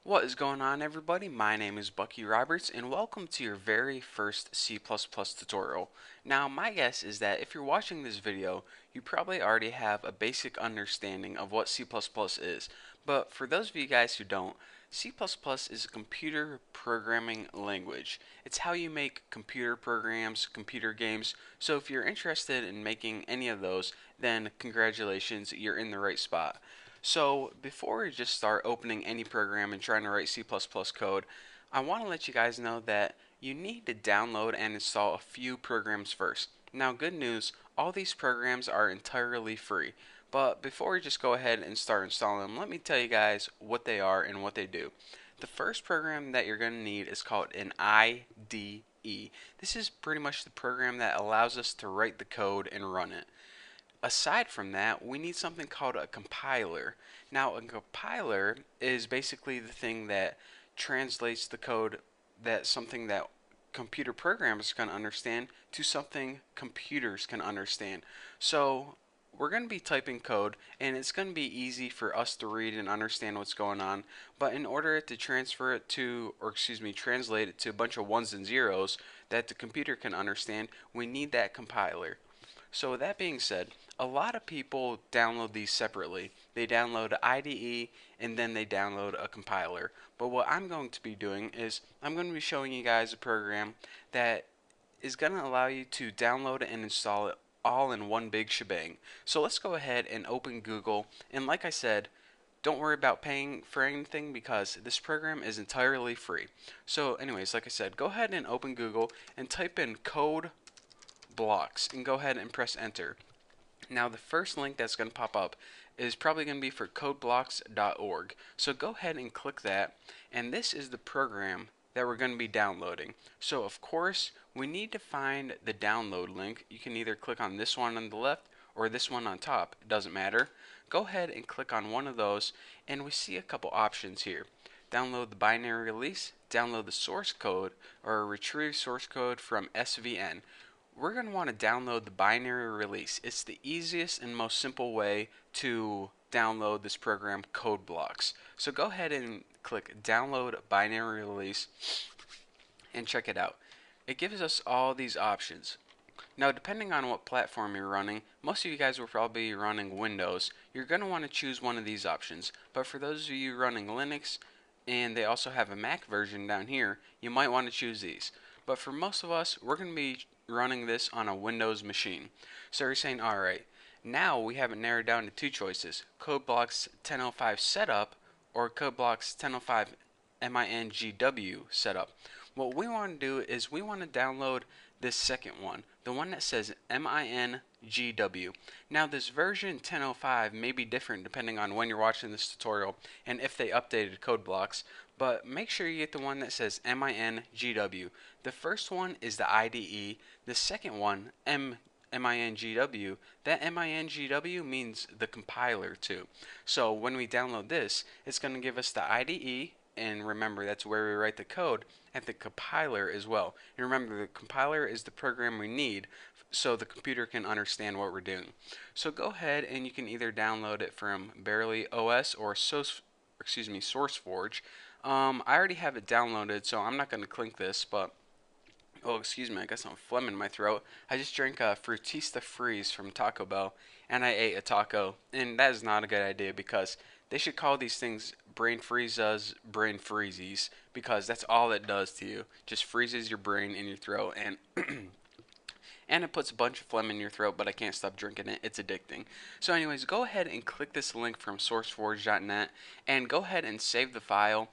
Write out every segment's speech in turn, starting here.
What is going on, everybody? My name is Bucky Roberts and welcome to your very first C++ tutorial. Now, my guess is that if you're watching this video, you probably already have a basic understanding of what C++ is. But for those of you guys who don't, C++ is a computer programming language. It's how you make computer programs, computer games. So if you're interested in making any of those, then congratulations, you're in the right spot. So before we just start opening any program and trying to write C++ code, I want to let you guys know that you need to download and install a few programs first. Now, good news, all these programs are entirely free. But before we just go ahead and start installing them, let me tell you guys what they are and what they do. The first program that you're going to need is called an IDE. This is pretty much the program that allows us to write the code and run it. Aside from that, we need something called a compiler. Now, a compiler is basically the thing that translates the code that something that computer programs can understand to something computers can understand. So, we're going to be typing code and it's going to be easy for us to read and understand what's going on, but in order to transfer it to, or excuse me, translate it to a bunch of ones and zeros that the computer can understand, we need that compiler. So with that being said, a lot of people download these separately. They download an IDE and then they download a compiler. But what I'm going to be doing is I'm going to be showing you guys a program that is going to allow you to download and install it all in one big shebang. So let's go ahead and open Google, and like I said, don't worry about paying for anything because this program is entirely free. So anyways, like I said, go ahead and open Google and type in CodeBlocks and go ahead and press enter. Now the first link that's going to pop up is probably going to be for codeblocks.org. So go ahead and click that, and this is the program that we're going to be downloading. So of course we need to find the download link. You can either click on this one on the left or this one on top, it doesn't matter. Go ahead and click on one of those and we see a couple options here. Download the binary release, download the source code, or retrieve source code from SVN. We're going to want to download the binary release. It's the easiest and most simple way to download this program, CodeBlocks. So go ahead and click download binary release and check it out. It gives us all these options. Now, depending on what platform you're running, most of you guys will probably be running Windows. You're going to want to choose one of these options. But for those of you running Linux, and they also have a Mac version down here, you might want to choose these. But for most of us, we're going to be running this on a Windows machine. So you're saying, alright, now we have it narrowed down to two choices, CodeBlocks 10.05 setup or CodeBlocks 10.05 MINGW setup. What we want to do is we want to download this second one, the one that says MINGW. Now this version 10.05 may be different depending on when you're watching this tutorial and if they updated CodeBlocks, but make sure you get the one that says MINGW. The first one is the IDE, the second one, MINGW, that MINGW means the compiler too. So when we download this, it's going to give us the IDE, and remember that's where we write the code, and the compiler as well. And remember, the compiler is the program we need so the computer can understand what we're doing. So go ahead and you can either download it from Barely OS or SourceForge. I already have it downloaded, so I'm not going to click this, but oh, excuse me, I got some phlegm in my throat. I just drank a Frutista Freeze from Taco Bell, and I ate a taco, and that is not a good idea because they should call these things brain freezes, brain freezies, because that's all it does to you. Just freezes your brain in your throat, and and it puts a bunch of phlegm in your throat, but I can't stop drinking it. It's addicting. So anyways, go ahead and click this link from sourceforge.net, and go ahead and save the file.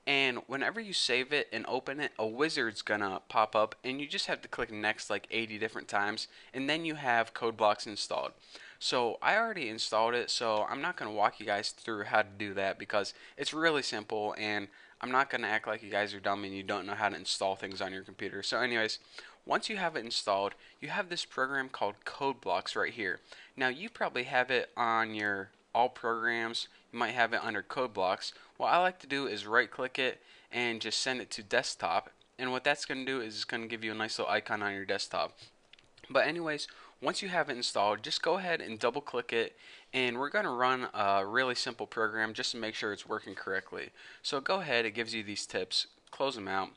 And whenever you save it and open it, a wizard's gonna pop up, and you just have to click next like 80 different times, and then you have CodeBlocks installed. So I already installed it, so I'm not gonna walk you guys through how to do that because it's really simple, and I'm not gonna act like you guys are dumb and you don't know how to install things on your computer. So anyways, once you have it installed, you have this program called CodeBlocks right here. Now you probably have it on your all programs. You might have it under CodeBlocks. What I like to do is right click it and just send it to desktop, and what that's going to do is it's going to give you a nice little icon on your desktop. But anyways, Once you have it installed, just go ahead and double click it, and we're going to run a really simple program just to make sure it's working correctly. So go ahead, it gives you these tips, close them out.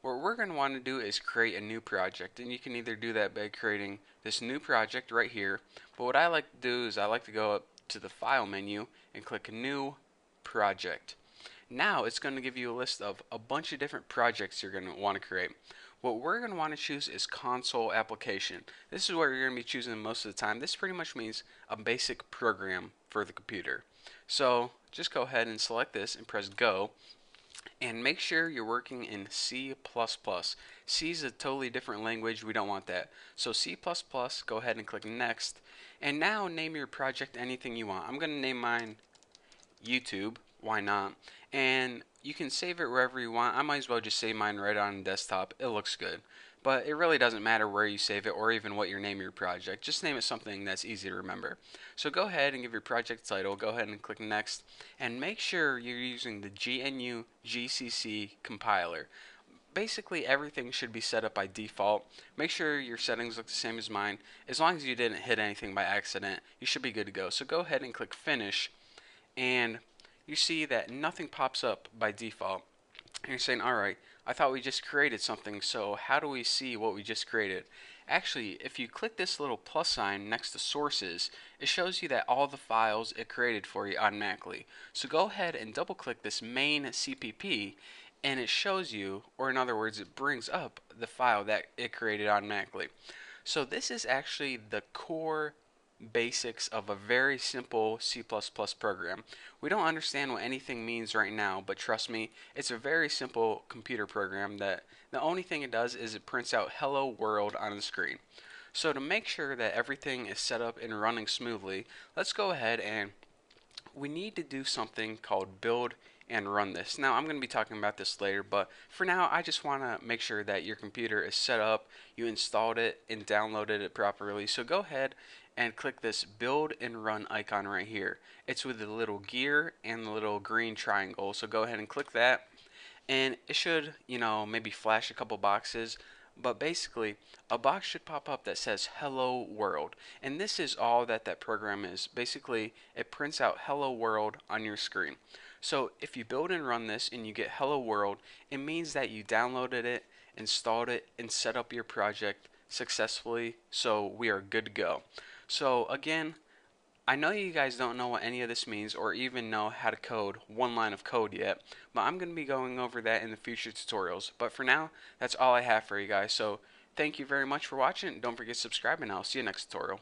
What we're going to want to do is create a new project, and you can either do that by creating this new project right here, but what I like to do is I like to go up to the file menu and click new project. Now it's going to give you a list of a bunch of different projects you're going to want to create. What we're going to want to choose is console application. This is what you're going to be choosing most of the time. This pretty much means a basic program for the computer. So just go ahead and select this and press go. And make sure you're working in C++. C is a totally different language. We don't want that. So C++, go ahead and click next. And now name your project anything you want. I'm going to name mine YouTube. Why not? And you can save it wherever you want. I might as well just save mine right on desktop. It looks good. But it really doesn't matter where you save it or even what you name your project. Just name it something that's easy to remember. So go ahead and give your project title. Go ahead and click next. And make sure you're using the GNU GCC compiler. Basically everything should be set up by default. Make sure your settings look the same as mine. As long as you didn't hit anything by accident, you should be good to go. So go ahead and click finish. And you see that nothing pops up by default. And you're saying, alright, I thought we just created something, so how do we see what we just created? Actually, if you click this little plus sign next to sources, it shows you that all the files it created for you automatically. So go ahead and double click this main CPP, and it shows you, or in other words, it brings up the file that it created automatically. So this is actually the core basics of a very simple C++ program. We don't understand what anything means right now, but trust me, it's a very simple computer program that the only thing it does is it prints out hello world on the screen. So to make sure that everything is set up and running smoothly, let's go ahead and we need to do something called build and run this. Now I'm going to be talking about this later, but for now I just want to make sure that your computer is set up, you installed it and downloaded it properly. So go ahead and click this build and run icon right here. It's with the little gear and the little green triangle. So go ahead and click that, and it should, maybe flash a couple boxes. But basically, a box should pop up that says Hello World. And this is all that that program is. Basically, it prints out Hello World on your screen. So if you build and run this and you get Hello World, it means that you downloaded it, installed it, and set up your project successfully. So we are good to go. So again, I know you guys don't know what any of this means or even know how to code one line of code yet, but I'm going to be going over that in the future tutorials. But for now, that's all I have for you guys. So thank you very much for watching. Don't forget to subscribe, and I'll see you next tutorial.